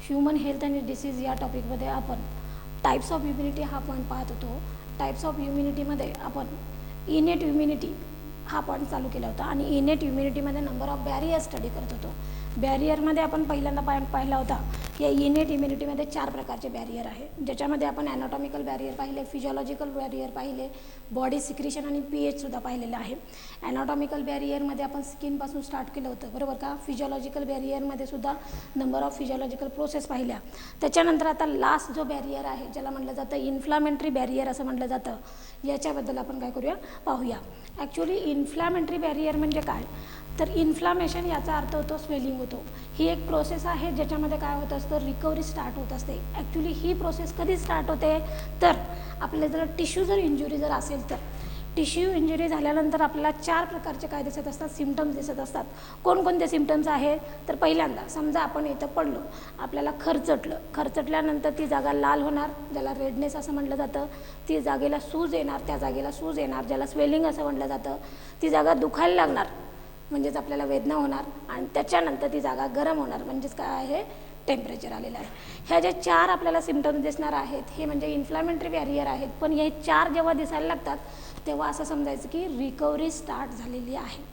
Human health आणि disease या टॉपिकमध्ये आपण टाईप्स ऑफ इम्युनिटी हा पॉईंट पाहत होतो. टाईप्स ऑफ इम्युनिटीमध्ये आपण इनेट इम्युनिटी हा पॉईंट चालू केला होता आणि इनेट इम्युनिटीमध्ये नंबर ऑफ बॅरियर स्टडी करत होतो. बॅरियरमध्ये आपण पहिल्यांदा पॉईंट पाहिला होता की इनेट इम्युनिटीमध्ये 4 प्रकारचे बॅरियर आहे, ज्याच्यामध्ये आपण ॲनाटॉमिकल बॅरियर पाहिले, फिजिओलॉजिकल बॅरियर पाहिले, बॉडी सिक्रिशन आणि pHसुद्धा पाहिलेलं आहे. ॲनाटॉमिकल बॅरियरमध्ये आपण स्किनपासून स्टार्ट केलं होतं, बरोबर का. फिजिओलॉजिकल बॅरियरमध्ये सुद्धा नंबर ऑफ फिजिओलॉजिकल प्रोसेस पाहिल्या. त्याच्यानंतर आता लास्ट जो बॅरियर आहे ज्याला म्हटलं जातं इन्फ्लामेटरी बॅरियर असं म्हटलं जातं, याच्याबद्दल आपण काय करूया पाहूया. ॲक्च्युली इन्फ्लामेटरी बॅरियर म्हणजे काय, तर इन्फ्लामेशन याचा अर्थ होतो स्वेलिंग होतो. ही एक प्रोसेस आहे ज्याच्यामध्ये काय होत असतं, रिकव्हरी स्टार्ट होत असते. ॲक्च्युली ही प्रोसेस कधी स्टार्ट होते, तर आपल्या जर टिश्यू जर इंजुरी जर असेल तर टिश्यू इंजुरी झाल्यानंतर आपल्याला 4 प्रकारचे काय दिसत असतात, सिम्पटम्स दिसत असतात. कोणकोणते सिम्पटम्स आहेत, तर पहिल्यांदा समजा आपण इथं पडलो, आपल्याला खरचटल्यानंतर ती जागा लाल होणार, ज्याला रेडनेस असं म्हटलं जातं. ती जागेला सूज येणार, त्या जागेला सूज येणार, ज्याला स्वेलिंग असं म्हटलं जातं. ती जागा दुखायला लागणार, म्हणजेच आपल्याला वेदना होणार, आणि त्याच्यानंतर ती जागा गरम होणार, म्हणजेच काय आहे, टेम्परेचर आलेलं आहे. ह्या ज्या 4 आपल्याला सिम्पटम्स दिसणार आहेत हे म्हणजे इन्फ्लामेटरी बॅरियर आहेत. पण हे 4 जेव्हा दिसायला लागतात तेव्हा असं समजायचं की रिकव्हरी स्टार्ट झालेली आहे.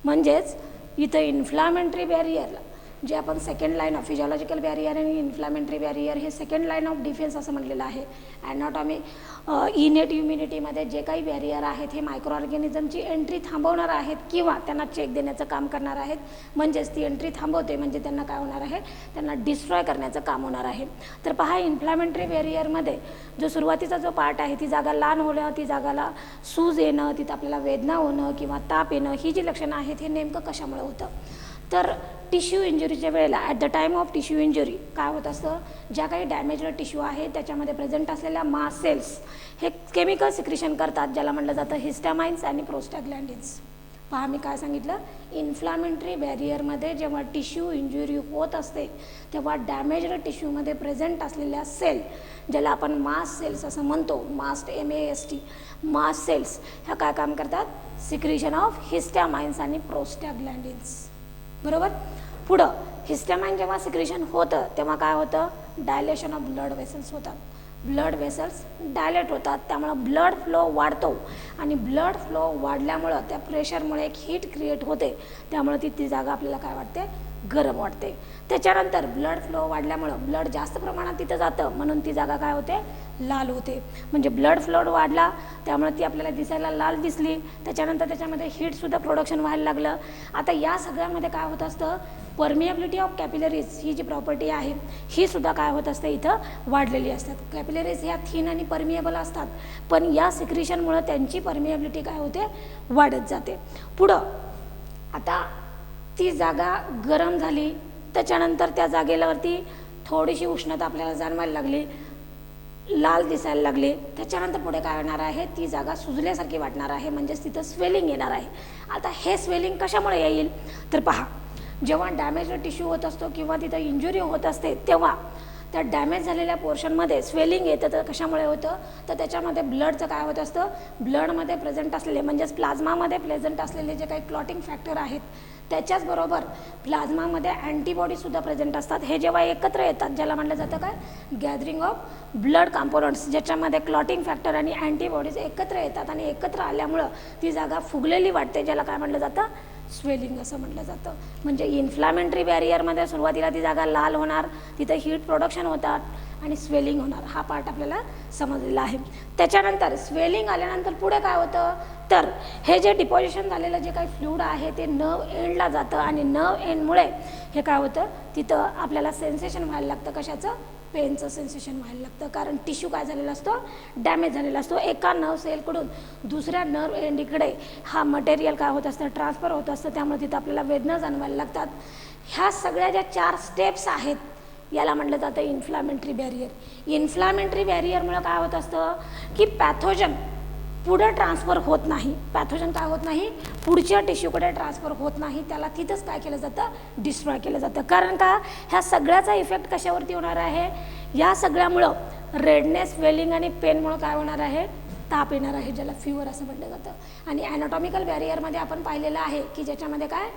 म्हणजेच इथं इन्फ्लामेटरी बॅरियरला जे आपण second line of physiological barrier आणि इन्फ्लामेटरी बॅरियर हे सेकंड लाईन ऑफ डिफेन्स असं म्हटलेलं आहे. ॲनाटॉमी इनेट इम्युनिटीमध्ये जे काही बॅरियर आहेत हे मायक्रो ऑर्गॅनिझमची एंट्री थांबवणार आहेत किंवा त्यांना चेक देण्याचं काम करणार आहेत. म्हणजेच ती एंट्री थांबवते म्हणजे त्यांना काय होणार आहे, त्यांना डिस्ट्रॉय करण्याचं काम होणार आहे. तर पहा, इन्फ्लामेटरी बॅरियरमध्ये जो सुरुवातीचा जो पार्ट आहे, ती जागा लहान होणं, ती जागाला सूज येणं, तिथं आपल्याला वेदना होणं किंवा ताप येणं, ही जी लक्षणं आहेत हे नेमकं कशामुळे होतं, तर टिश्यू इंजुरीच्या वेळेला at the time of tissue injury काय होत असतं, ज्या काही डॅमेज्ड टिश्यू आहे त्याच्यामध्ये प्रेझेंट असलेल्या मास सेल्स हे केमिकल सिक्रिशन करतात, ज्याला म्हटलं जातं हिस्टामाइन्स आणि प्रोस्टाग्लॅन्डिन्स. पहा, मी काय सांगितलं, इन्फ्लामेटरी बॅरियरमध्ये जेव्हा टिश्यू इंजुरी होत असते तेव्हा डॅमेज्ड टिश्यूमध्ये प्रेझेंट असलेल्या सेल, ज्याला आपण मास सेल्स असं म्हणतो, मास्ट MAST, मास सेल्स, ह्या काय काम करतात, सिक्रिशन ऑफ हिस्टामाइन्स आणि प्रोस्टाग्लॅन्डिन्स. बरोबर. पुढं हिस्टामाइन जेव्हा सिक्रिशन होतं तेव्हा काय होतं, डायलेशन ऑफ ब्लड वेसल्स होतात. ब्लड वेसल्स डायलेट होतात, त्यामुळं ब्लड फ्लो वाढतो आणि ब्लड फ्लो वाढल्यामुळं त्या प्रेशरमुळे एक हीट क्रिएट होते, त्यामुळे ती जागा आपल्याला काय वाटते, गरम वाटते. त्याच्यानंतर ब्लड फ्लो वाढल्यामुळं ब्लड जास्त प्रमाणात तिथं जातं, म्हणून ती जागा काय होते, लाल होते. म्हणजे ब्लड फ्लो वाढला त्यामुळे ती आपल्याला दिसायला लाल दिसली. त्याच्यानंतर त्याच्यामध्ये हीटसुद्धा प्रोडक्शन व्हायला लागलं. आता या सगळ्यामध्ये काय होत असतं, परमिएबिलिटी ऑफ कॅपिलरीज ही जी प्रॉपर्टी आहे ही सुद्धा काय होत असते, इथं वाढलेली असतात. कॅपिलरीज ह्या थिन आणि परमिएबल असतात, पण या सिक्रिशनमुळं त्यांची परमिएबिलिटी काय होते, वाढत जाते. पुढं आता ती जागा गरम झाली, त्याच्यानंतर त्या जागेवरती थोडीशी उष्णता आपल्याला जाणवायला लागली, लाल दिसायला लागले. त्याच्यानंतर पुढे काय होणार आहे, ती जागा सुजल्यासारखी वाटणार आहे, म्हणजेच तिथं स्वेलिंग येणार आहे. आता हे स्वेलिंग कशामुळे येईल, तर पहा, जेव्हा डॅमेज टिश्यू होत असतो किंवा तिथं इंजुरी होत असते तेव्हा त्या डॅमेज झालेल्या पोर्शनमध्ये स्वेलिंग येतं. तर कशामुळे होतं, तर त्याच्यामध्ये ब्लडचं काय होत असतं, ब्लडमध्ये प्रेझेंट असलेले म्हणजेच प्लाझ्मामध्ये प्रेझेंट असलेले जे काही क्लॉटिंग फॅक्टर आहेत त्याच्याचबरोबर प्लाझ्मामध्ये अँटीबॉडीजसुद्धा प्रेझेंट असतात. हे जेव्हा एकत्र येतात ज्याला म्हटलं जातं काय, गॅदरिंग ऑफ ब्लड कॉम्पोनंट्स, ज्याच्यामध्ये क्लॉटिंग फॅक्टर आणि अँटीबॉडीज एकत्र येतात आणि एकत्र आल्यामुळं ती जागा फुगलेली वाटते, ज्याला काय म्हटलं जातं, स्वेलिंग असं म्हटलं जातं. म्हणजे इन्फ्लामेटरी बॅरियरमध्ये सुरुवातीला ती जागा लाल होणार, तिथं हीट प्रोडक्शन होतात आणि स्वेलिंग होणार, हा पार्ट आपल्याला समजलेला आहे. त्याच्यानंतर स्वेलिंग आल्यानंतर पुढे काय होतं, तर हे जे डिपॉझिशन झालेलं जे काही फ्लूइड आहे ते नर्व एंडला जातं आणि नर्व एंडमुळे हे काय होतं, तिथं आपल्याला सेन्सेशन व्हायला लागतं, कशाचं, पेनचं सेन्सेशन व्हायला लागतं. कारण टिश्यू काय झालेला असतो, डॅमेज झालेला असतो. एका नर्व सेलकडून दुसऱ्या नर्व एंड इकडे हा मटेरियल काय होत असतं, ट्रान्सफर होत असतं, त्यामुळे तिथं आपल्याला वेदना जाणवायला लागतात. ह्या सगळ्या ज्या 4 स्टेप्स आहेत याला म्हटलं जातं इन्फ्लामेटरी बॅरियर. इन्फ्लामेटरी बॅरियरमुळे काय होत असतं की पॅथोजन पुढे ट्रान्सफर होत नाही, पॅथोजन काय होत नाही, पुढच्या टिश्यूकडे ट्रान्सफर होत नाही, त्याला तिथंच काय केलं जातं, डिस्ट्रॉय केलं जातं. कारण का, ह्या सगळ्याचा इफेक्ट कशावरती होणार आहे, या सगळ्यामुळं रेडनेस, स्वेलिंग आणि पेनमुळं काय होणार आहे, ताप येणार आहे, ज्याला फीवर असं म्हटलं जातं. आणि ॲनाटॉमिकल बॅरियरमध्ये आपण पाहिलेलं आहे की ज्याच्यामध्ये काय,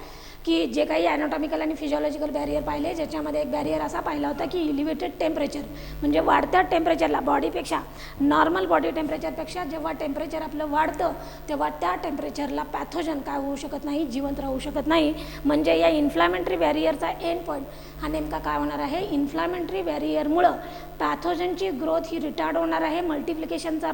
की जे काही ॲनाटॉमिकल आणि फिजिओलॉजिकल बॅरियर पाहिले, ज्याच्यामध्ये एक बॅरियर असा पाहिला होता की इलिव्हेटेड टेम्परेचर, म्हणजे वाढत्या टेम्परेचरला बॉडीपेक्षा, नॉर्मल बॉडी टेम्परेचरपेक्षा जेव्हा टेम्परेचर आपलं वाढतं तेव्हा त्या टेम्परेचरला पॅथोजन काय होऊ शकत नाही, जिवंत राहू शकत नाही. म्हणजे या इन्फ्लॅमेटरी बॅरियरचा एंड पॉईंट हा नेमका काय होणार आहे, इन्फ्लॅमेटरी बॅरियरमुळं पॅथोजनची ग्रोथ ही रिटार्ड होणार आहे, मल्टिप्लिकेशनचा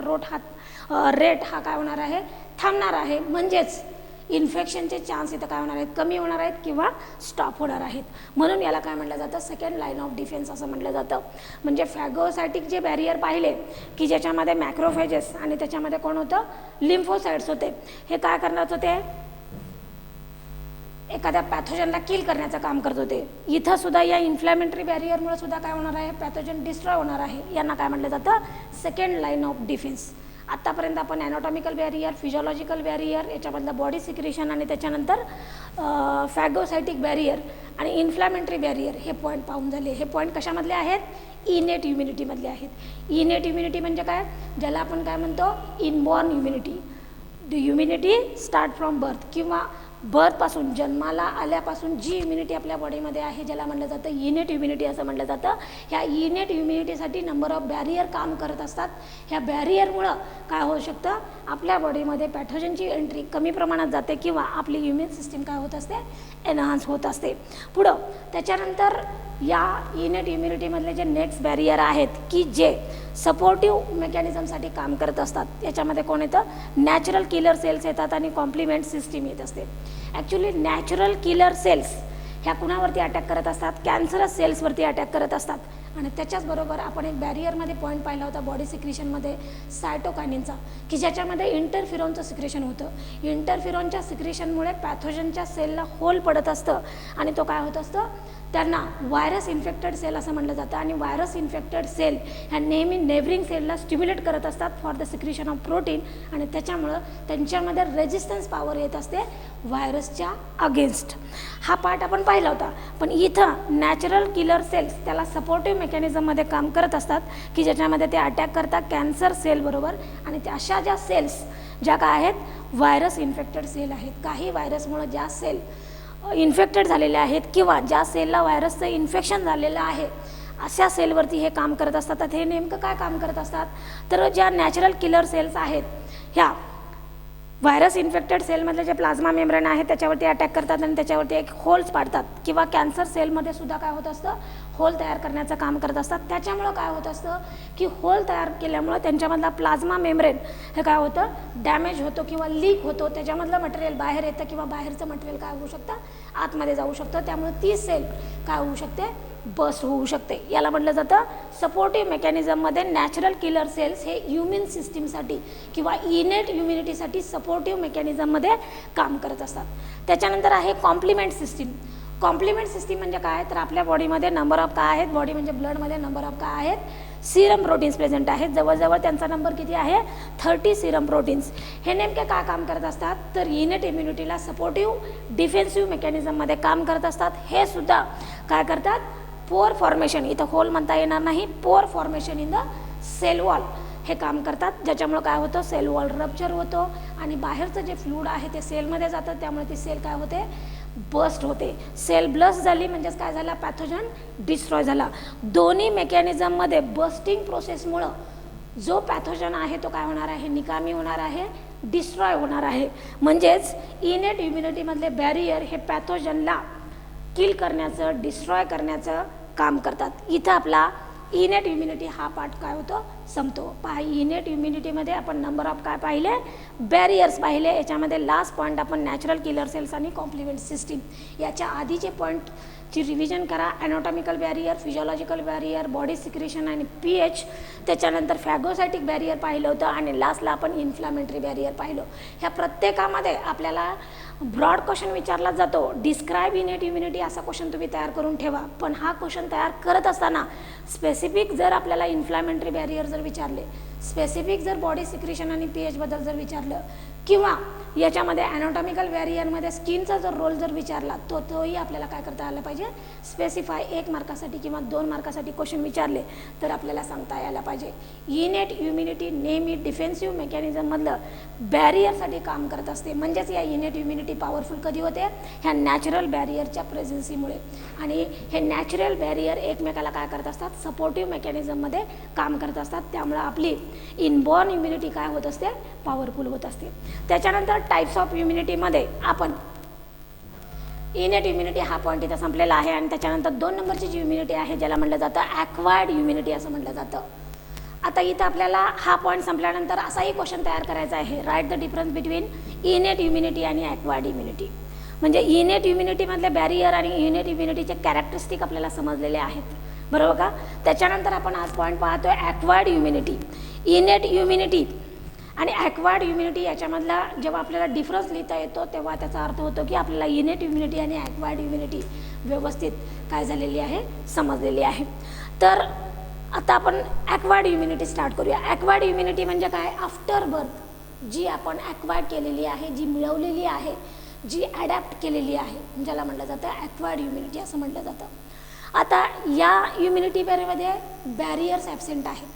रेट हा काय होणार आहे, थांबणार आहे. म्हणजेच इन्फेक्शनचे चान्स इथं काय होणार आहेत, कमी होणार आहेत किंवा स्टॉप होणार आहेत. म्हणून याला काय म्हटलं जातं, सेकंड लाईन ऑफ डिफेन्स असं म्हटलं जातं. म्हणजे फॅगोसायटिक जे बॅरियर पाहिले की ज्याच्यामध्ये मॅक्रोफेजेस आणि त्याच्यामध्ये कोण होतं, लिम्फोसाइट्स होते. हे काय करणार होते, एखाद्या पॅथोजनला किल करण्याचं काम करत होते. इथं सुद्धा या इन्फ्लॅमेटरी बॅरियरमुळे सुद्धा काय होणार आहे, पॅथोजन डिस्ट्रॉय होणार आहे. यांना काय म्हटलं जातं, सेकंड लाईन ऑफ डिफेन्स. आत्तापर्यंत आपण ॲनाटॉमिकल बॅरियर, फिजिओलॉजिकल बॅरियर, याच्यामधलं बॉडी सिक्रेशन आणि त्याच्यानंतर फॅगोसायटिक बॅरियर आणि इन्फ्लॅमेटरी बॅरियर हे पॉईंट पाहून झाले. हे पॉईंट कशामधले आहेत, इनेट इम्युनिटीमधले आहेत. इनेट इम्युनिटी म्हणजे काय, ज्याला आपण काय म्हणतो, inborn immunity. Immunity start from birth, किंवा बर्थपासून, जन्माला आल्यापासून जी इम्युनिटी आपल्या बॉडीमध्ये आहे, ज्याला म्हटलं जातं इनेट इम्युनिटी असं म्हटलं जातं. ह्या इनेट इम्युनिटीसाठी नंबर ऑफ बॅरियर काम करत असतात. ह्या बॅरियरमुळं काय होऊ शकतं, आपल्या बॉडीमध्ये पॅथोजनची एंट्री कमी प्रमाणात जाते किंवा आपली इम्युन सिस्टीम काय होत असते, एनहान्स होत असते. पुढं त्याच्यानंतर या इनेट इम्युनिटीमधले जे नेक्स्ट बॅरियर आहेत की जे सपोर्टिव्ह मेकॅनिझमसाठी काम करत असतात, याच्यामध्ये कोण येतं, नॅचरल किलर सेल्स येतात आणि कॉम्प्लिमेंट सिस्टीम येत असते. ॲक्च्युली नॅचरल किलर सेल्स ह्या कुणावरती अटॅक करत असतात, कॅन्सरस सेल्सवरती अटॅक करत असतात. आणि त्याच्याचबरोबर आपण एक बॅरियरमध्ये पॉईंट पाहिला होता बॉडी सिक्रेशनमध्ये, सायटोकायनिनचा, की ज्याच्यामध्ये इंटरफिरॉनचं सिक्रेशन होतं. इंटरफिरॉनच्या सिक्रेशनमुळे पॅथोजनच्या सेलला होल पडत असतं आणि तो काय होत असतं, त्यांना व्हायरस इन्फेक्टेड सेल असं म्हटलं जातं. आणि व्हायरस इन्फेक्टेड सेल ह्या नेहमी नेबरिंग सेलला स्टिम्युलेट करत असतात for the secretion of protein, आणि त्याच्यामुळं त्यांच्यामध्ये रेजिस्टन्स पॉवर येत असते व्हायरसच्या अगेन्स्ट. हा पार्ट आपण पाहिला होता. पण इथं नॅचरल किलर सेल्स त्याला सपोर्टिव्ह मेकॅनिझममध्ये काम करत असतात की ज्याच्यामध्ये ते अटॅक करतात कॅन्सर सेलबरोबर. आणि त्या अशा ज्या सेल्स ज्या काय आहेत, व्हायरस इन्फेक्टेड सेल आहेत. काही व्हायरसमुळं ज्या सेल इन्फेक्टेड झालेले आहेत किंवा ज्या सेलला व्हायरसचं इन्फेक्शन झालेलं आहे, अशा सेलवरती हे काम करत असतात. तर हे नेमकं काय काम करत असतात, तर ज्या नॅचरल किलर सेल्स आहेत ह्या व्हायरस इन्फेक्टेड सेलमधले जे प्लाझ्मा मेम्ब्रेन आहे त्याच्यावरती अटॅक करतात आणि त्याच्यावरती एक होल्स पाडतात. किंवा कॅन्सर सेलमध्ये सुद्धा काय होत असतं, होल तयार करण्याचं काम करत असतात. त्याच्यामुळं काय होत असतं की होल तयार केल्यामुळं त्यांच्यामधला प्लाझ्मा मेम्ब्रेन हे काय होतं, डॅमेज होतो किंवा लीक होतो. त्याच्यामधलं मटेरियल बाहेर येतं किंवा बाहेरचं मटेरियल काय होऊ शकतं, आतमध्ये जाऊ शकतं. त्यामुळे ती सेल काय होऊ शकते, बस्ट होऊ शकते. याला म्हटलं जातं सपोर्टिव्ह मेकॅनिझममध्ये नॅचरल किलर सेल्स हे इम्युन सिस्टीमसाठी किंवा इनेट इम्युनिटीसाठी सपोर्टिव्ह मेकॅनिझममध्ये काम करत असतात. त्याच्यानंतर आहे कॉम्प्लिमेंट सिस्टीम. कॉम्प्लिमेंट सिस्टीम म्हणजे काय, तर आपल्या बॉडीमध्ये नंबर ऑफ काय आहेत, बॉडी म्हणजे ब्लडमध्ये नंबर ऑफ काय आहेत, सिरम प्रोटीन्स प्रेझेंट आहेत. जवळजवळ त्यांचा नंबर किती आहे, 30 सिरम प्रोटीन्स. हे नेमके काय काम करत असतात, तर इनेट इम्युनिटीला सपोर्टिव्ह डिफेन्सिव्ह मेकॅनिझममध्ये काम करत असतात. हे सुद्धा काय करतात, पोअर फॉर्मेशन, इथं होल म्हणता येणार नाही, pore formation in the cell wall हे काम करतात. ज्याच्यामुळं काय होतं, सेल वॉल रप्चर होतो आणि बाहेरचं जे फ्लूड आहे ते सेलमध्ये जातं. त्यामुळे ती सेल काय होते, बस्ट होते. सेल ब्लस्ट झाली म्हणजेच काय झाला, पॅथोजन डिस्ट्रॉय झाला. दोन्ही मेकॅनिझममध्ये बस्टिंग प्रोसेसमुळं जो पॅथोजन आहे तो काय होणार आहे, निकामी होणार आहे, डिस्ट्रॉय होणार आहे. म्हणजेच इनेट इम्युनिटीमधले बॅरियर हे पॅथोजनला किल करण्याचं, डिस्ट्रॉय करण्याचं काम करतात. इथं आपला इनेट इम्युनिटी हा पार्ट काय होतो, संपतो. पहा, इनेट इम्युनिटीमध्ये आपण नंबर ऑफ काय पाहिले, बॅरियर्स पाहिले. याच्यामध्ये लास्ट पॉईंट आपण नॅचरल किलर सेल्स आणि कॉम्प्लिमेंट सिस्टीम, याच्या आधीचे पॉईंटची रिव्हिजन करा. Anatomical barrier, physiological barrier, body secretion आणि पीएच, त्याच्यानंतर फॅगोसायटिक बॅरियर पाहिलं होतं आणि लास्टला आपण इन्फ्लॅमेटरी बॅरियर पाहिलं. ह्या प्रत्येकामध्ये आपल्याला ब्रॉड क्वेश्चन विचारला जातो, डिस्क्राईब इनेट इम्युनिटी असा क्वेश्चन तुम्ही तयार करून ठेवा. पण हा क्वेश्चन तयार करत असताना स्पेसिफिक जर आपल्याला इन्फ्लॅमेटरी बॅरियर जर विचारले, स्पेसिफिक जर बॉडी सिक्रेशन आणि पीएचबद्दल जर विचारलं, किंवा याच्यामध्ये ॲनाटॉमिकल बॅरियरमध्ये स्किनचा जर रोल जर विचारला तोही आपल्याला काय करता आलं पाहिजे, स्पेसिफाय 1 मार्कासाठी किंवा 2 मार्कासाठी क्वेश्चन विचारले तर आपल्याला सांगता यायला पाहिजे. इनेट इम्युनिटी नेहमी डिफेन्सिव्ह मेकॅनिझममधलं बॅरियरसाठी काम करत असते. म्हणजेच या इनेट इम्युनिटी पॉवरफुल कधी होते, ह्या नॅचरल बॅरियरच्या प्रेझेन्सीमुळे. आणि हे नॅचरल बॅरियर एकमेकाला काय करत असतात, सपोर्टिव्ह मेकॅनिझममध्ये काम करत असतात. त्यामुळे आपली इनबॉर्न इम्युनिटी काय होत असते, पॉवरफुल होत असते. त्याच्यानंतर टाइप्स ऑफ इम्युनिटीमध्ये आपण इनेट इम्युनिटी हा पॉईंट इथं संपलेला आहे. आणि त्याच्यानंतर 2 नंबरची जी इम्युनिटी आहे ज्याला म्हटलं जातं ॲक्वायर्ड इम्युनिटी असं म्हटलं जातं. आता इथं आपल्याला हा पॉईंट संपल्यानंतर असाही क्वेश्चन तयार करायचा आहे, write the difference between इनेट immunity आणि ॲक्वायर्ड इम्युनिटी. म्हणजे इनेट इम्युनिटीमधले बॅरियर आणि इनेट इम्युनिटीचे कॅरेक्टरिस्टिक आपल्याला समजलेले आहेत, बरोबर का. त्याच्यानंतर आपण आज पॉईंट पाहतोय ॲक्वायर्ड इम्युनिटी. इनेट इम्युनिटी आणि ॲक्वायर्ड इम्युनिटी याच्यामधला जेव्हा आपल्याला डिफरन्स लिहिता येतो तेव्हा त्याचा अर्थ होतो की आपल्याला इनेट इम्युनिटी आणि ॲक्वायर्ड इम्युनिटी व्यवस्थित काय झालेली आहे, समजलेली आहे. तर आता आपण ॲक्वायर्ड इम्युनिटी स्टार्ट करूया. ॲक्वायर्ड इम्युनिटी म्हणजे काय, आफ्टर बर्थ जी आपण ॲक्वायर्ड केलेली आहे, जी मिळवलेली आहे, जी ॲडॅप्ट केलेली आहे, ज्याला म्हटलं जातं ॲक्वायर्ड इम्युनिटी असं म्हटलं जातं. आता या इम्युनिटीमध्ये बॅरियर्स ॲब्सेंट आहेत,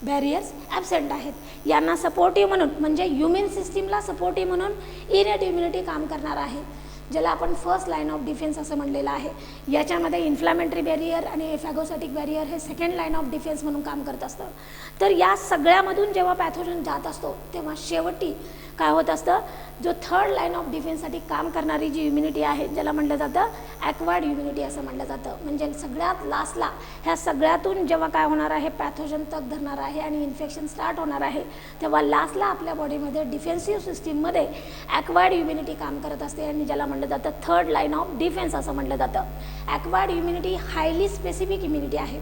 बॅरियर्स ॲब्सेंट आहेत. यांना सपोर्टिव्ह म्हणून म्हणजे ह्युमन सिस्टीमला सपोर्टिव्ह म्हणून इनेट इम्युनिटी काम करणार आहे, ज्याला आपण फर्स्ट लाईन ऑफ डिफेन्स असं म्हणलेलं आहे. याच्यामध्ये इन्फ्लॅमेटरी बॅरियर आणि फॅगोसायटिक बॅरियर हे सेकंड लाईन ऑफ डिफेन्स म्हणून काम करत असतं. तर या सगळ्यामधून जेव्हा पॅथोजन जात असतो तेव्हा शेवटी काय होत असतं, जो थर्ड लाईन ऑफ डिफेन्ससाठी काम करणारी जी इम्युनिटी आहे ज्याला म्हटलं जातं ॲक्वायर्ड इम्युनिटी असं म्हटलं जातं. म्हणजे सगळ्यात लास्टला ह्या सगळ्यातून जेव्हा काय होणार आहे, पॅथोजन तग धरणार आहे आणि इन्फेक्शन स्टार्ट होणार आहे, तेव्हा लास्टला आपल्या बॉडीमध्ये डिफेन्सिव्ह सिस्टीममध्ये ॲक्वायर्ड इम्युनिटी काम करत असते आणि ज्याला म्हटलं जातं थर्ड लाईन ऑफ डिफेन्स असं म्हटलं जातं. Acquired immunity highly specific immunity आहे.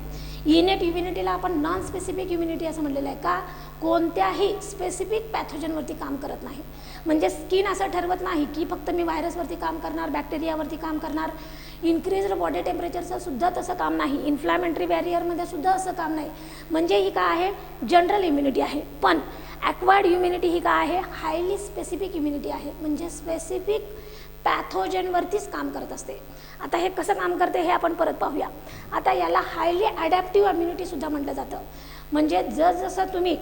इनेट इम्युनिटीला आपण नॉन स्पेसिफिक इम्युनिटी असं म्हटलेलं आहे. का, कोणत्याही स्पेसिफिक पॅथोजनवरती काम करत नाही. म्हणजे स्किन असं ठरवत नाही की फक्त मी व्हायरसवरती काम करणार, बॅक्टेरियावरती काम करणार. इन्क्रीज्ड बॉडी टेम्परेचरचं सुद्धा तसं काम नाही, इन्फ्लॅमेटरी बॅरियरमध्ये सुद्धा असं काम नाही. म्हणजे ही काय आहे, जनरल इम्युनिटी आहे. पण ॲक्वायर्ड इम्युनिटी ही काय आहे, हायली स्पेसिफिक इम्युनिटी आहे. म्हणजे स्पेसिफिक पॅथोजनवरतीच काम करत असते. आता हे कसं काम करते हे आपण परत पाहूया. आता याला हायली ॲडॅप्टिव्ह इम्युनिटीसुद्धा म्हटलं जातं. म्हणजे जसं तुम्ही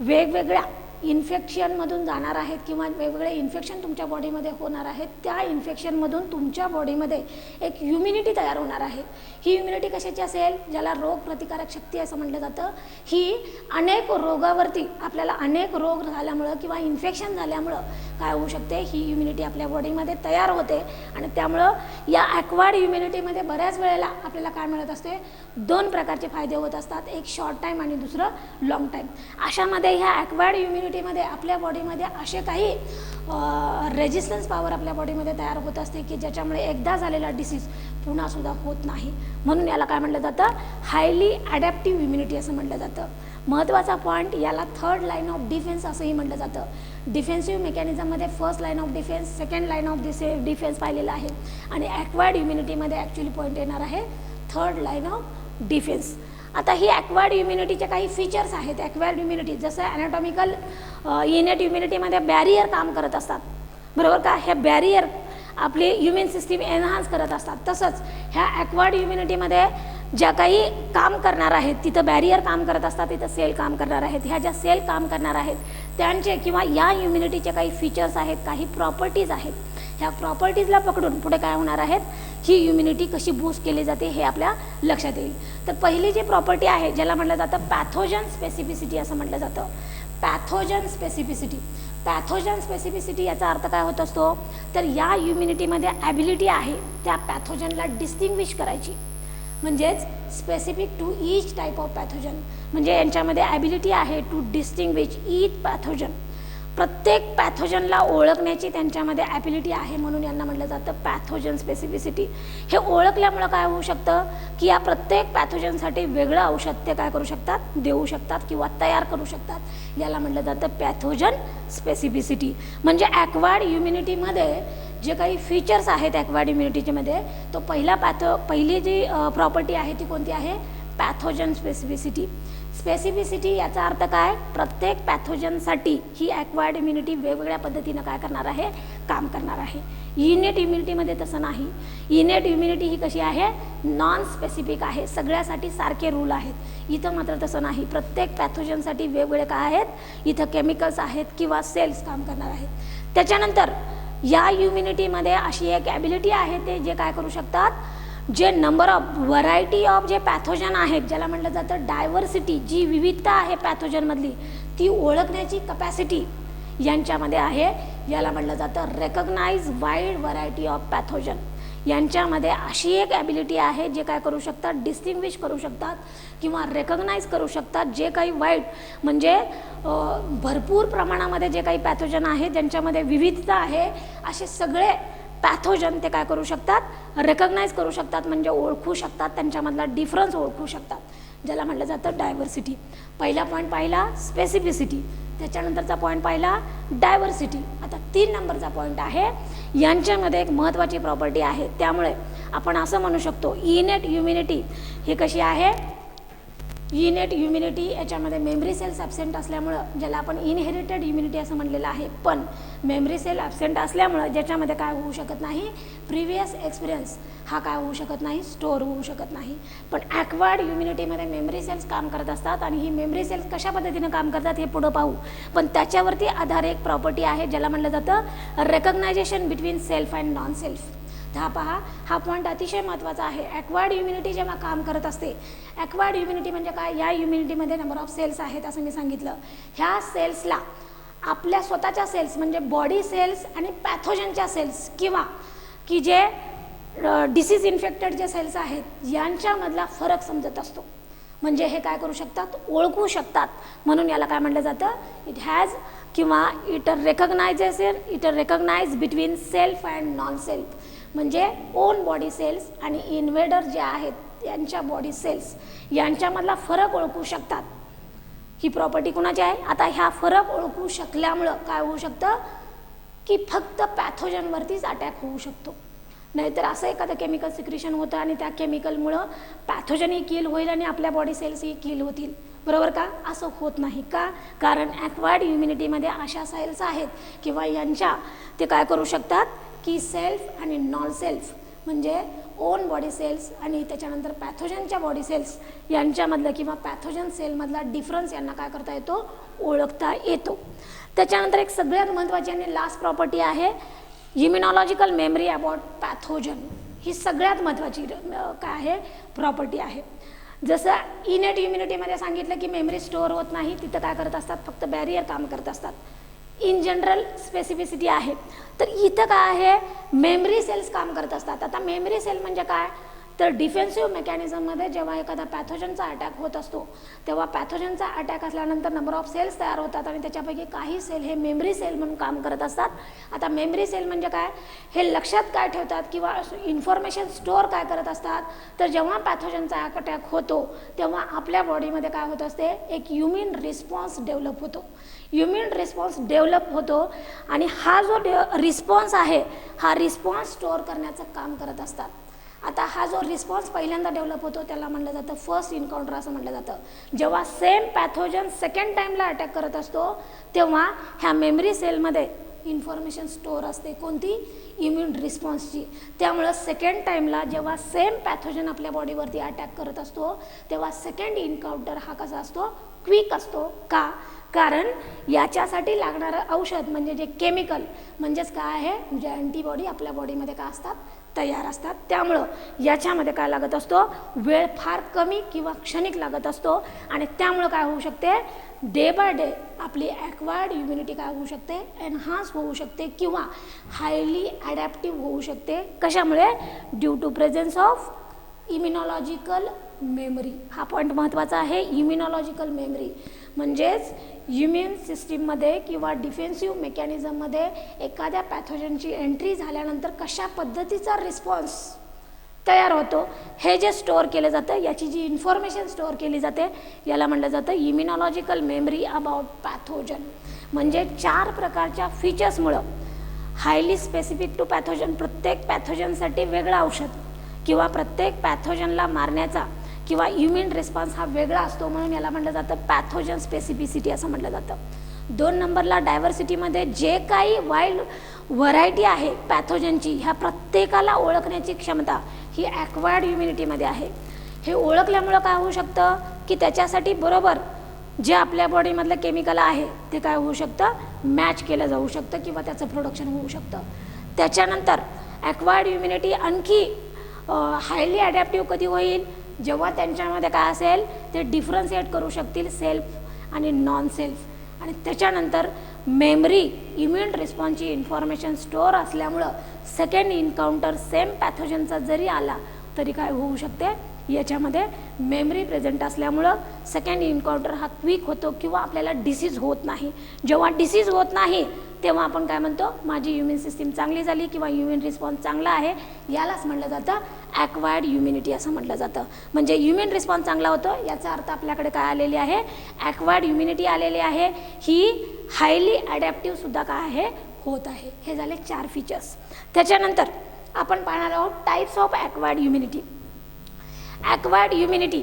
वेगवेगळ्या इन्फेक्शनमधून जाणार आहेत किंवा वेगवेगळे इन्फेक्शन तुमच्या बॉडीमध्ये होणार आहेत, त्या इन्फेक्शनमधून तुमच्या बॉडीमध्ये एक इम्युनिटी तयार होणार आहे. ही इम्युनिटी कशाची असेल, ज्याला रोगप्रतिकारक शक्ती असं म्हटलं जातं. ही अनेक रोगावरती आपल्याला अनेक रोग झाल्यामुळं किंवा इन्फेक्शन झाल्यामुळं काय होऊ शकते, ही इम्युनिटी आपल्या बॉडीमध्ये तयार होते. आणि त्यामुळं या ॲक्वायर्ड इम्युनिटीमध्ये बऱ्याच वेळेला आपल्याला काय मिळत असते, 2 प्रकारचे फायदे होत असतात, एक शॉर्ट टाईम आणि दुसरं लॉंग टाईम. अशामध्ये ह्या ॲक्वायर्ड इम्युनिटीमध्ये आपल्या बॉडीमध्ये असे काही रेजिस्टन्स पॉवर आपल्या बॉडीमध्ये तयार होत असते की ज्याच्यामुळे एकदा झालेला डिसीज पुन्हासुद्धा होत नाही. म्हणून याला काय म्हटलं जातं, हायली ॲडॅप्टिव्ह इम्युनिटी असं म्हटलं जातं. महत्त्वाचा पॉईंट, याला थर्ड लाईन ऑफ डिफेन्स असंही म्हटलं जातं. डिफेन्सिव्ह मेकॅनिझममध्ये first line of defence, second line of defence पाहिलेलं आहे. आणि ॲक्वायर्ड इम्युनिटीमध्ये ॲक्च्युली पॉईंट येणार आहे थर्ड लाईन ऑफ डिफेन्स. आता ही ॲक्वायर्ड इम्युनिटीचे काही फीचर्स आहेत. ॲक्वायर्ड इम्युनिटी जसं ॲनाटॉमिकल इनेट इम्युनिटीमध्ये बॅरियर काम करत असतात, बरोबर का. हे बॅरियर आपली ह्युमन सिस्टीम एनहान्स करत असतात. तसंच ह्या ॲक्वायर्ड इम्युनिटीमध्ये ज्या काही काम करणार आहेत, तिथं बॅरियर काम करत असतात, तिथं सेल काम करणार आहेत. ह्या ज्या सेल काम करणार आहेत त्यांचे किंवा या इम्युनिटीचे काही फीचर्स आहेत, काही प्रॉपर्टीज आहेत. ह्या प्रॉपर्टीजला पकडून पुढे काय होणार आहेत, ही इम्युनिटी कशी बूस्ट केली जाते हे आपल्या लक्षात येईल. तर पहिली जी प्रॉपर्टी आहे ज्याला म्हटलं जातं पॅथोजन स्पेसिफिसिटी असं म्हटलं जातं. पॅथोजन स्पेसिफिसिटी, पॅथोजन स्पेसिफिसिटी याचा अर्थ काय होत असतो, तर या इम्युनिटीमध्ये ॲबिलिटी आहे त्या पॅथोजनला डिस्टिंग्विश करायची. म्हणजेच specific to each type of pathogen, म्हणजे यांच्यामध्ये ॲबिलिटी आहे टू डिस्टिंग्विश ईच पॅथोजन. प्रत्येक पॅथोजनला ओळखण्याची त्यांच्यामध्ये ॲबिलिटी आहे, म्हणून यांना म्हटलं जातं पॅथोजन स्पेसिफिसिटी. हे ओळखल्यामुळं काय होऊ शकतं की या प्रत्येक पॅथोजनसाठी वेगळं औषध ते काय करू शकतात, देऊ शकतात किंवा तयार करू शकतात. याला म्हटलं जातं पॅथोजन स्पेसिफिसिटी. म्हणजे ॲक्वायर्ड इम्युनिटीमध्ये जे काही फीचर्स आहेत ॲक्वायर्ड इम्युनिटीमध्ये, तो पहिली जी प्रॉपर्टी आहे ती कोणती आहे, पॅथोजन स्पेसिफिसिटी. स्पेसिफिसिटी याचा अर्थ काय, प्रत्येक पॅथोजनसाठी ही ॲक्वायर्ड इम्युनिटी वेगवेगळ्या पद्धतीनं काय करणार आहे, काम करणार आहे. इनेट इम्युनिटीमध्ये तसं नाही. इनेट इम्युनिटी ही कशी आहे, नॉन स्पेसिफिक आहे, सगळ्यासाठी सारखे रूल आहेत. इथं मात्र तसं नाही, प्रत्येक पॅथोजनसाठी वेगवेगळे काय आहेत, इथं केमिकल्स आहेत किंवा सेल्स काम करणार आहेत. त्याच्यानंतर या इम्युनिटीमध्ये अशी एक ॲबिलिटी आहे ते जे काय करू शकतात, जे नंबर ऑफ व्हरायटी ऑफ जे पॅथोजन आहेत, ज्याला म्हटलं जातं डायव्हर्सिटी, जी विविधता आहे पॅथोजनमधली ती ओळखण्याची कपॅसिटी यांच्यामध्ये आहे. याला म्हटलं जातं recognise wide variety of pathogen. यांच्यामध्ये अशी एक ॲबिलिटी आहे जे काय करू शकतात, डिस्टिंग्विश करू शकतात किंवा रेकग्नाइज करू शकतात जे काही वाईड म्हणजे भरपूर प्रमाणामध्ये जे काही पॅथोजन आहे ज्यांच्यामध्ये विविधता आहे, असे सगळे पॅथोजन ते काय करू शकतात, रेकग्नाइज करू शकतात, म्हणजे ओळखू शकतात, त्यांच्यामधला डिफरन्स ओळखू शकतात, ज्याला म्हटलं जातं डायव्हर्सिटी. पहिला पॉईंट पाहिला स्पेसिफिसिटी, त्याच्यानंतरचा पॉईंट पाहिला डायव्हर्सिटी. आता 3 नंबरचा पॉईंट आहे, यांच्यामध्ये एक महत्त्वाची प्रॉपर्टी आहे, त्यामुळे आपण असं म्हणू शकतो इनेट इम्युनिटी ही कशी आहे, इनेट इम्युनिटी याच्यामध्ये मेमरी सेल्स ॲब्सेंट असल्यामुळं ज्याला आपण इनहेरिटेड इम्युनिटी असं म्हणलेलं आहे, पण मेमरी सेल ॲब्सेंट असल्यामुळं ज्याच्यामध्ये काय होऊ शकत नाही, प्रिव्हियस एक्सपिरियन्स हा काय होऊ शकत नाही, स्टोअर होऊ शकत नाही. पण ॲक्वायर्ड इम्युनिटीमध्ये मेमरी सेल्स काम करत असतात आणि ही मेमरी सेल्स कशा पद्धतीनं काम करतात हे पुढं पाहू. पण त्याच्यावरती आधार एक प्रॉपर्टी आहे ज्याला म्हटलं जातं recognization between self and non self. हा पहा, हा पॉईंट अतिशय महत्त्वाचा आहे. ॲक्वायर्ड इम्युनिटी जेव्हा काम करत असते, ॲक्वायर्ड इम्युनिटी म्हणजे काय, या इम्युनिटीमध्ये नंबर ऑफ सेल्स आहेत असं मी सांगितलं. ह्या सेल्सला आपल्या स्वतःच्या सेल्स म्हणजे बॉडी सेल्स आणि पॅथोजनच्या सेल्स किंवा की जे डिसीज इन्फेक्टेड जे सेल्स आहेत यांच्यामधला फरक समजत असतो, म्हणजे हे काय करू शकतात, ओळखू शकतात. म्हणून याला काय म्हटलं जातं, इट हॅज किंवा it recognise between self and non self, म्हणजे ओन बॉडी सेल्स आणि इन्व्हेडर जे आहेत यांच्या बॉडी सेल्स यांच्यामधला फरक ओळखू शकतात. ही प्रॉपर्टी कुणाची आहे. आता ह्या फरक ओळखू शकल्यामुळं काय होऊ शकतं की फक्त पॅथोजनवरतीच अटॅक होऊ शकतो, नाहीतर असं एखादं केमिकल सिक्रेशन होतं आणि त्या केमिकलमुळं पॅथोजनही किल होईल आणि आपल्या बॉडी सेल्सही किल होतील, बरोबर का. असं होत नाही का, कारण ॲक्वायर्ड इम्युनिटीमध्ये अशा सेल्स आहेत किंवा यांच्या ते काय करू शकतात की सेल्फ आणि नॉन सेल्फ म्हणजे ओन बॉडी सेल्स आणि त्याच्यानंतर पॅथोजनच्या बॉडी सेल्स यांच्यामधलं किंवा पॅथोजन सेलमधला डिफरन्स यांना काय करता येतो, ओळखता येतो. त्याच्यानंतर एक सगळ्यात महत्त्वाची आणि लास्ट प्रॉपर्टी आहे इम्युनॉलॉजिकल मेमरी अबाउट पॅथोजन. ही सगळ्यात महत्त्वाची काय आहे, प्रॉपर्टी आहे. जसं इनेट इम्युनिटीमध्ये सांगितलं की मेमरी स्टोअर होत नाही, तिथं काय करत असतात, फक्त बॅरियर काम करत असतात. इन जनरल स्पेसिफिसिटी आहे. तर इथं काय आहे, मेमरी सेल्स काम करत असतात. आता मेमरी सेल म्हणजे काय, तर डिफेन्सिव्ह मेकॅनिझममध्ये जेव्हा एखादा पॅथोजनचा अटॅक होत असतो तेव्हा पॅथोजनचा अटॅक असल्यानंतर नंबर ऑफ सेल्स तयार होतात आणि त्याच्यापैकी काही सेल हे मेमरी सेल म्हणून काम करत असतात. आता मेमरी सेल म्हणजे काय, हे लक्षात काय ठेवतात किंवा इन्फॉर्मेशन स्टोअर काय करत असतात, तर जेव्हा पॅथोजनचा अटॅक होतो तेव्हा आपल्या बॉडीमध्ये काय होत असते, एक इम्युन रिस्पॉन्स डेव्हलप होतो. इम्युन रिस्पॉन्स डेव्हलप होतो आणि हा जो रिस्पॉन्स आहे हा रिस्पॉन्स स्टोअर करण्याचं काम करत असतात. आता हा जो रिस्पॉन्स पहिल्यांदा डेव्हलप होतो त्याला म्हटलं जातं फर्स्ट इन्काउंटर असं म्हटलं जातं. जेव्हा सेम पॅथोजन सेकंड टाईमला अटॅक करत असतो तेव्हा ह्या मेमरी सेलमध्ये इन्फॉर्मेशन स्टोअर असते, कोणती, इम्युन रिस्पॉन्सची. त्यामुळं सेकंड टाईमला जेव्हा सेम पॅथोजन आपल्या बॉडीवरती अटॅक करत असतो तेव्हा सेकंड इन्काउंटर हा कसा असतो, क्विक असतो. का, कारण याच्यासाठी लागणारं औषध म्हणजे जे केमिकल म्हणजेच काय आहे, म्हणजे अँटीबॉडी आपल्या बॉडीमध्ये काय असतात, तयार असतात. त्यामुळं याच्यामध्ये काय लागत असतो, वेळ फार कमी किंवा क्षणिक लागत असतो आणि त्यामुळं काय होऊ शकते, डे बाय डे आपली ॲक्वायर्ड इम्युनिटी काय होऊ शकते, एनहान्स होऊ शकते किंवा हायली ॲडॅप्टिव्ह होऊ शकते. कशामुळे, due to presence of immunological memory. हा पॉईंट महत्त्वाचा आहे. इम्युनॉलॉजिकल मेमरी म्हणजेच इम्युन सिस्टीममध्ये किंवा डिफेन्सिव्ह मेकॅनिझममध्ये एखाद्या पॅथोजनची एंट्री झाल्यानंतर कशा पद्धतीचा रिस्पॉन्स तयार होतो हे जे स्टोअर केलं जातं, याची जी इन्फॉर्मेशन स्टोअर केली जाते याला म्हटलं जातं इम्युनॉलॉजिकल मेमरी अबाउट पॅथोजन. म्हणजे 4 प्रकारच्या फीचर्समुळं हायली स्पेसिफिक टू पॅथोजन, प्रत्येक पॅथोजनसाठी वेगळं औषध किंवा प्रत्येक पॅथोजनला मारण्याचा किंवा इम्युन रिस्पॉन्स हा वेगळा असतो, म्हणून याला म्हटलं जातं पॅथोजन स्पेसिफिसिटी असं म्हटलं जातं. 2 नंबरला डायव्हर्सिटीमध्ये जे काही वाईल्ड व्हरायटी आहे पॅथोजनची, ह्या प्रत्येकाला ओळखण्याची क्षमता ही ॲक्वायर्ड इम्युनिटीमध्ये आहे. हे ओळखल्यामुळं काय होऊ शकतं की त्याच्यासाठी बरोबर जे आपल्या बॉडीमधलं केमिकल आहे ते काय होऊ शकतं, मॅच केलं जाऊ शकतं किंवा त्याचं प्रोडक्शन होऊ शकतं. त्याच्यानंतर ॲक्वायर्ड इम्युनिटी आणखी हायली ॲडॅप्टिव्ह कधी होईल, जेव्हा त्यांच्यामध्ये काय असेल ते डिफरन्शिएट करू शकतील सेल्फ आणि नॉन सेल्फ. आणि त्याच्यानंतर मेमरी, इम्युन रिस्पॉन्सची इन्फॉर्मेशन स्टोअर असल्यामुळं सेकंड इन्काउंटर सेम पॅथोजनचा जरी आला तरी काय होऊ शकते, याच्यामध्ये मेमरी प्रेझेंट असल्यामुळं सेकंड इन्काउंटर हा क्विक होतो किंवा आपल्याला डिसीज होत नाही. जेव्हा डिसीज होत नाही तेव्हा आपण काय म्हणतो, माझी इम्युन सिस्टीम चांगली झाली किंवा इम्युन रिस्पॉन्स चांगला आहे. यालाच म्हटलं जातं ॲक्वायर्ड इम्युनिटी असं म्हटलं जातं. म्हणजे इम्युन रिस्पॉन्स चांगला होतो याचा अर्थ आपल्याकडे काय आलेली आहे, ॲक्वायर्ड इम्युनिटी आलेली आहे. ही हायली ॲडॅप्टिव्ह सुद्धा काय आहे, होत आहे. हे झाले 4 फीचर्स. त्याच्यानंतर आपण पाहणार आहोत types of acquired immunity. Acquired immunity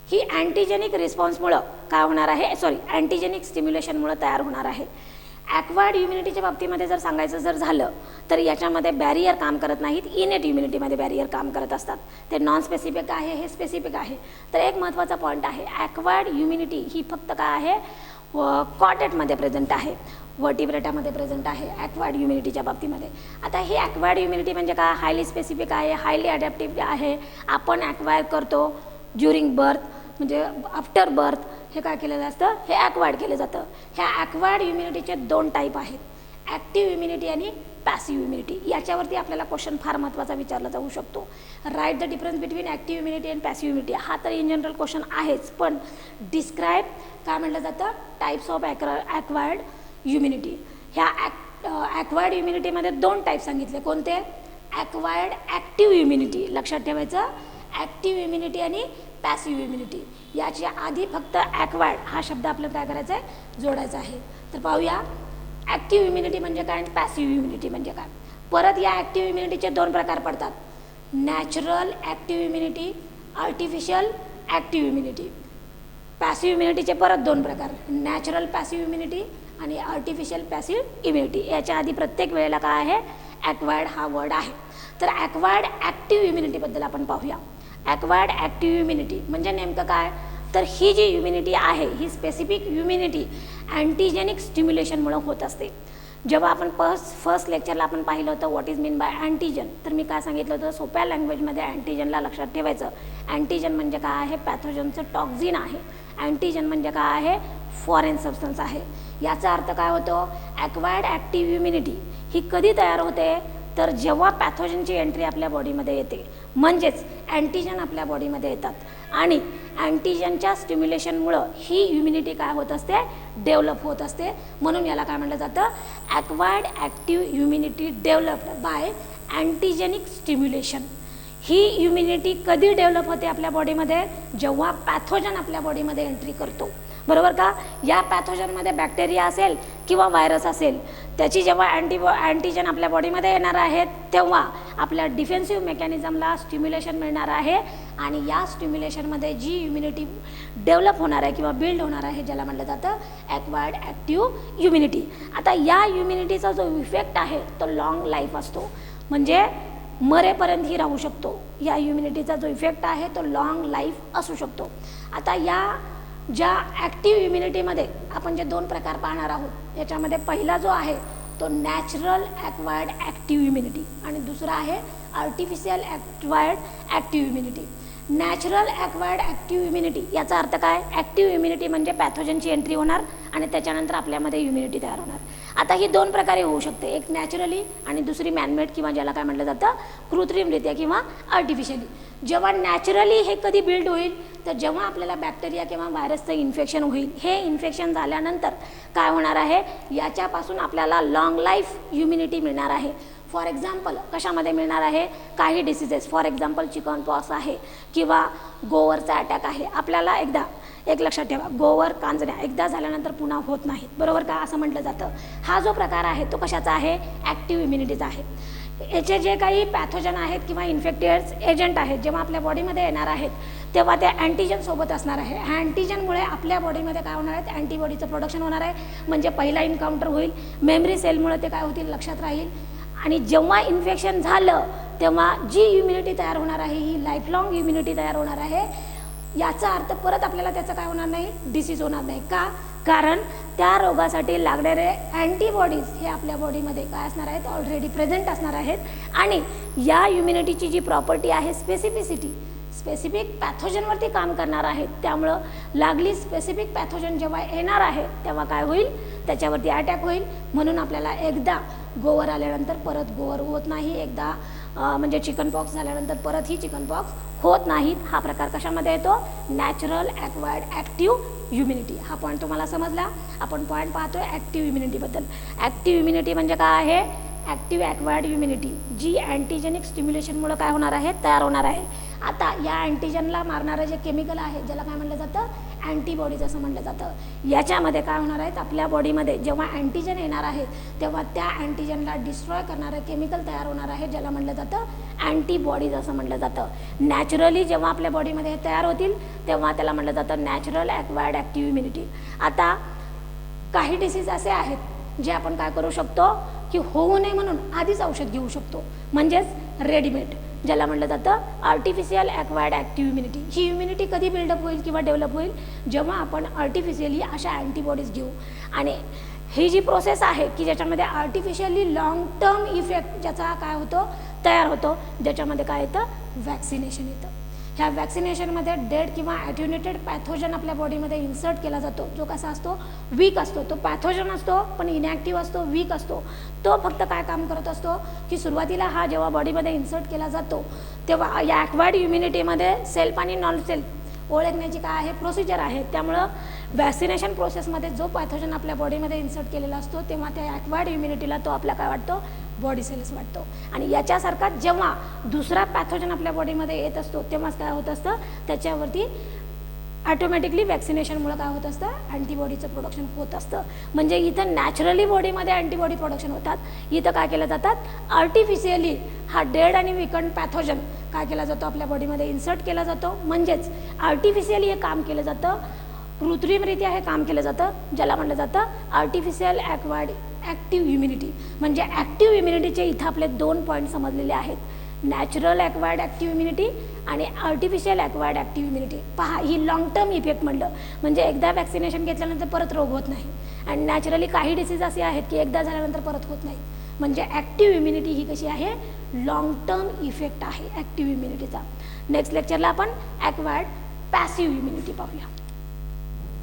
ही अँटीजेनिक रिस्पॉन्समुळं काय होणार आहे, अँटीजेनिक स्टिम्युलेशनमुळं तयार होणार आहे. ॲक्वायर्ड इम्युनिटीच्या बाबतीमध्ये जर सांगायचं जर झालं तर याच्यामध्ये बॅरियर काम करत नाहीत, इनेट इम्युनिटीमध्ये बॅरियर काम करत असतात. ते नॉन स्पेसिफिक आहे, हे स्पेसिफिक आहे. तर एक महत्त्वाचा पॉईंट आहे, ॲक्वायर्ड इम्युनिटी ही फक्त काय आहे, कॉटेटमध्ये प्रेझेंट आहे, वर्टिब्रेटामध्ये प्रेझेंट आहे ॲक्वायर्ड इम्युनिटीच्या बाबतीमध्ये. आता ही ॲक्वायर्ड इम्युनिटी म्हणजे काय, हायली स्पेसिफिक आहे, हायली ॲडॅप्टिव्ह आहे. आपण ॲक्वायर करतो ड्युरिंग बर्थ, म्हणजे आफ्टर बर्थ हे काय केलेलं असतं, हे ॲक्वायर्ड केलं जातं. ह्या ॲक्वायर्ड इम्युनिटीचे 2 टाईप आहेत, ॲक्टिव्ह इम्युनिटी आणि पॅसिव्ह इम्युनिटी. याच्यावरती आपल्याला क्वेश्चन फार महत्त्वाचा विचारला जाऊ शकतो. Write the difference between active immunity and passive immunity. हा तर इन जनरल क्वेश्चन आहेच, पण डिस्क्राईब काय म्हटलं जातं, टाईप्स ऑफ ॲक्वायर्ड इम्युनिटी. ह्या ॲक्वायर्ड इम्युनिटीमध्ये 2 टाईप सांगितले. कोणते, ॲक्वायर्ड ॲक्टिव्ह इम्युनिटी, लक्षात ठेवायचं, ॲक्टिव्ह इम्युनिटी आणि पॅसिव्ह इम्युनिटी. याच्या आधी फक्त ॲक्वायर्ड हा शब्द आपल्याला काय करायचा आहे, जोडायचा आहे. तर पाहूया ॲक्टिव्ह इम्युनिटी म्हणजे काय आणि पॅसिव्ह इम्युनिटी म्हणजे काय. परत या ॲक्टिव्ह इम्युनिटीचे 2 प्रकार पडतात, natural active immunity, artificial active immunity. Passive इम्युनिटीचे परत 2 प्रकार, नॅचरल पॅसिव्ह इम्युनिटी आणि आर्टिफिशियल पॅसिव्ह इम्युनिटी. याच्या आधी प्रत्येक वेळेला काय आहे, ॲक्वायर्ड हा वर्ड आहे. तर ॲक्वायर्ड ॲक्टिव्ह इम्युनिटीबद्दल आपण पाहूया. ॲक्वायर्ड ॲक्टिव्ह इम्युनिटी म्हणजे नेमकं काय, तर ही जी इम्युनिटी आहे ही स्पेसिफिक इम्युनिटी अँटीजेनिक स्टिम्युलेशनमुळे होत असते. जेव्हा आपण फर्स्ट लेक्चरला आपण पाहिलं होतं what is mean by antigen, तर मी काय सांगितलं होतं, सोप्या लँग्वेजमध्ये अँटीजनला लक्षात ठेवायचं. अँटीजन म्हणजे काय आहे, पॅथोजनचं टॉक्झिन आहे. अँटीजन म्हणजे काय आहे, फॉरेन सबस्टन्स आहे. याचा अर्थ काय होतो, ॲक्वायर्ड ॲक्टिव्ह इम्युनिटी ही कधी तयार होते, तर जेव्हा पॅथोजनची एंट्री आपल्या बॉडीमध्ये येते, म्हणजेच अँटीजन आपल्या बॉडीमध्ये येतात आणि अँटीजनच्या स्टिम्युलेशनमुळं ही इम्युनिटी काय होत असते, डेव्हलप होत असते. म्हणून याला काय म्हटलं जातं, acquired active immunity developed by antigenic stimulation. ही इम्युनिटी कधी डेव्हलप होते आपल्या बॉडीमध्ये, जेव्हा पॅथोजन आपल्या बॉडीमध्ये एंट्री करतो, बरोबर का. या पॅथोजनमध्ये बॅक्टेरिया असेल किंवा व्हायरस असेल, त्याची जेव्हा अँटीजन आपल्या बॉडीमध्ये येणार आहेत तेव्हा आपल्या डिफेन्सिव्ह मेकॅनिझमला स्टिम्युलेशन मिळणार आहे आणि या स्टिम्युलेशनमध्ये जी इम्युनिटी डेव्हलप होणार आहे किंवा बिल्ड होणार आहे, ज्याला म्हटलं जातं ॲक्वायर्ड ॲक्टिव्ह इम्युनिटी. आता या इम्युनिटीचा जो इफेक्ट आहे तो लॉंग लाईफ असतो, म्हणजे मरेपर्यंत ही राहू शकतो. या इम्युनिटीचा जो इफेक्ट आहे तो लॉंग लाईफ असू शकतो. आता या ज्या ॲक्टिव्ह इम्युनिटीमध्ये आपण जे 2 प्रकार पाहणार आहोत, याच्यामध्ये पहिला जो आहे तो नॅचरल ॲक्वायर्ड ॲक्टिव्ह इम्युनिटी आणि दुसरा आहे artificial acquired active immunity. Natural acquired active immunity याचा अर्थ काय, ॲक्टिव्ह इम्युनिटी म्हणजे पॅथोजनची एंट्री होणार आणि त्याच्यानंतर आपल्यामध्ये इम्युनिटी तयार होणार. आता ही 2 प्रकारे होऊ शकते, एक नॅचरली आणि दुसरी मॅनमेड किंवा ज्याला काय म्हटलं जातं कृत्रिमरित्या किंवा आर्टिफिशियली. जेव्हा नॅचरली हे कधी बिल्ड होईल, तर जेव्हा आपल्याला बॅक्टेरिया किंवा व्हायरसचं इन्फेक्शन होईल. हे इन्फेक्शन झाल्यानंतर काय होणार आहे, याच्यापासून आपल्याला लॉंग लाईफ इम्युनिटी मिळणार आहे. फॉर एक्झाम्पल कशामध्ये मिळणार आहे, काही diseases, for example chicken pox आहे किंवा गोवरचा अटॅक आहे. आपल्याला एकदा एक लक्षात ठेवा, गोवर कांजण्या एकदा झाल्यानंतर पुन्हा होत नाहीत, बरोबर का, असं म्हटलं जातं. हा जो प्रकार आहे तो कशाचा आहे, ॲक्टिव्ह इम्युनिटीचा आहे. याचे जे काही पॅथोजन आहेत किंवा इन्फेक्टिव्ह एजंट आहेत जेव्हा आपल्या बॉडीमध्ये येणार आहेत तेव्हा ते अँटीजन सोबत असणार आहे. अँटीजनमुळे आपल्या बॉडीमध्ये काय होणार आहे, अँटीबॉडीचं प्रोडक्शन होणार आहे. म्हणजे पहिला इन्काउंटर होईल, मेमरी सेलमुळे ते काय होतील, लक्षात राहील. आणि जेव्हा इन्फेक्शन झालं तेव्हा जी इम्युनिटी तयार होणार आहे ही लाईफलॉंग इम्युनिटी तयार होणार आहे. याचा अर्थ परत आपल्याला त्याचं काय होणार नाही, डिसीज होणार नाही. का? कारण त्या रोगासाठी लागणारे अँटीबॉडीज हे आपल्या बॉडीमध्ये काय असणार आहेत, ऑलरेडी प्रेझेंट असणार आहेत. आणि या इम्युनिटीची जी प्रॉपर्टी आहे स्पेसिफिसिटी, स्पेसिफिक पॅथोजनवरती काम करणार आहेत. त्यामुळं लागली स्पेसिफिक पॅथोजन जेव्हा येणार आहे तेव्हा काय होईल, त्याच्यावरती अटॅक होईल. म्हणून आपल्याला एकदा गोवर आल्यानंतर परत गोवर होत नाही, एकदा म्हणजे चिकन पॉक्स झाल्यानंतर परत ही चिकन पॉक्स होत नाहीत. हा प्रकार कशामध्ये येतो, नॅचरल ॲक्वायर्ड ॲक्टिव्ह इम्युनिटी. हा पॉईंट तुम्हाला समजला. आपण पॉईंट पाहतोय ॲक्टिव्ह इम्युनिटीबद्दल. ॲक्टिव्ह इम्युनिटी म्हणजे काय आहे, ॲक्टिव्ह ॲक्वायर्ड इम्युनिटी जी अँटीजेनिक स्टिम्युलेशनमुळे काय होणार आहे, तयार होणार आहे. आता या अँटीजनला मारणारं जे केमिकल आहे ज्याला काय म्हटलं जातं, अँटीबॉडीज असं म्हटलं जातं. याच्यामध्ये काय होणार आहेत, आपल्या बॉडीमध्ये जेव्हा अँटीजन येणार आहे तेव्हा त्या अँटीजनला डिस्ट्रॉय करणारं केमिकल तयार होणार आहे ज्याला म्हटलं जातं अँटीबॉडीज असं म्हटलं जातं. नॅचरली जेव्हा आपल्या बॉडीमध्ये हे तयार होतील तेव्हा त्याला म्हटलं जातं नॅचरल ॲक्वायर्ड ॲक्टिव्ह इम्युनिटी. आता काही डिसीज असे आहेत जे आपण काय करू शकतो की होऊ नये म्हणून आधीच औषध घेऊ शकतो, म्हणजेच रेडीमेड, ज्याला म्हटलं जातं आर्टिफिशियल ॲक्वायर्ड ॲक्टिव्ह इम्युनिटी. ही इम्युनिटी कधी बिल्डअप होईल किंवा डेव्हलप होईल, जेव्हा आपण आर्टिफिशियली अशा अँटीबॉडीज घेऊ. आणि ही जी प्रोसेस आहे की ज्याच्यामध्ये आर्टिफिशियली लॉंग टर्म इफेक्ट ज्याचा काय होतो, तयार होतो, ज्याच्यामध्ये काय येतं, वॅक्सिनेशन येतं. ह्या वॅक्सिनेशनमध्ये डेड किंवा ॲट्युनेटेड पॅथोजन आपल्या बॉडीमध्ये इन्सर्ट केला जातो, जो कसा असतो, वीक असतो. तो पॅथोजन असतो पण इनॅक्टिव्ह असतो, वीक असतो. तो फक्त काय काम करत असतो की सुरुवातीला हा जेव्हा बॉडीमध्ये इन्सर्ट केला जातो तेव्हा या ॲक्वायर्ड इम्युनिटीमध्ये सेल्फ आणि नॉन सेल्फ ओळखण्याची काय आहे, प्रोसिजर आहे. त्यामुळं वॅक्सिनेशन प्रोसेसमध्ये जो पॅथोजन आपल्या बॉडीमध्ये इन्सर्ट केलेला असतो तेव्हा त्या ॲक्वायर्ड इम्युनिटीला तो आपला काय वाटतो, बॉडी सेल्स वाटतो. आणि याच्यासारखा जेव्हा दुसरा पॅथोजन आपल्या बॉडीमध्ये येत असतो तेव्हाच काय होत असतं, त्याच्यावरती ऑटोमॅटिकली वॅक्सिनेशनमुळे काय होत असतं, अँटीबॉडीचं प्रोडक्शन होत असतं. म्हणजे इथं नॅचरली बॉडीमध्ये अँटीबॉडी प्रोडक्शन होतात, इथं काय केलं जातात, आर्टिफिशियली हा डेड आणि विकंड पॅथोजन काय केला जातो, आपल्या बॉडीमध्ये इन्सर्ट केला जातो. म्हणजेच आर्टिफिशियली हे काम केलं जातं, कृत्रिमरित्या हे काम केलं जातं, ज्याला म्हटलं जातं आर्टिफिशियल ॲक्वायर्ड ॲक्टिव्ह इम्युनिटी. म्हणजे ॲक्टिव्ह इम्युनिटीचे इथं आपले 2 पॉईंट समजलेले आहेत, नॅचरल ॲक्वायर्ड ॲक्टिव्ह इम्युनिटी आणि आर्टिफिशियल ॲक्वायर्ड ॲक्टिव्ह इम्युनिटी. पहा, ही लॉंग टर्म इफेक्ट म्हणलं म्हणजे एकदा वॅक्सिनेशन घेतल्यानंतर परत रोग होत नाही. आणि नॅचरली काही डिसीज असे आहेत की एकदा झाल्यानंतर परत होत नाही. म्हणजे ॲक्टिव्ह इम्युनिटी ही कशी आहे, लॉंग टर्म इफेक्ट आहे ॲक्टिव्ह इम्युनिटीचा. नेक्स्ट लेक्चरला आपण ॲक्वायर्ड पॅसिव्ह इम्युनिटी पाहूया.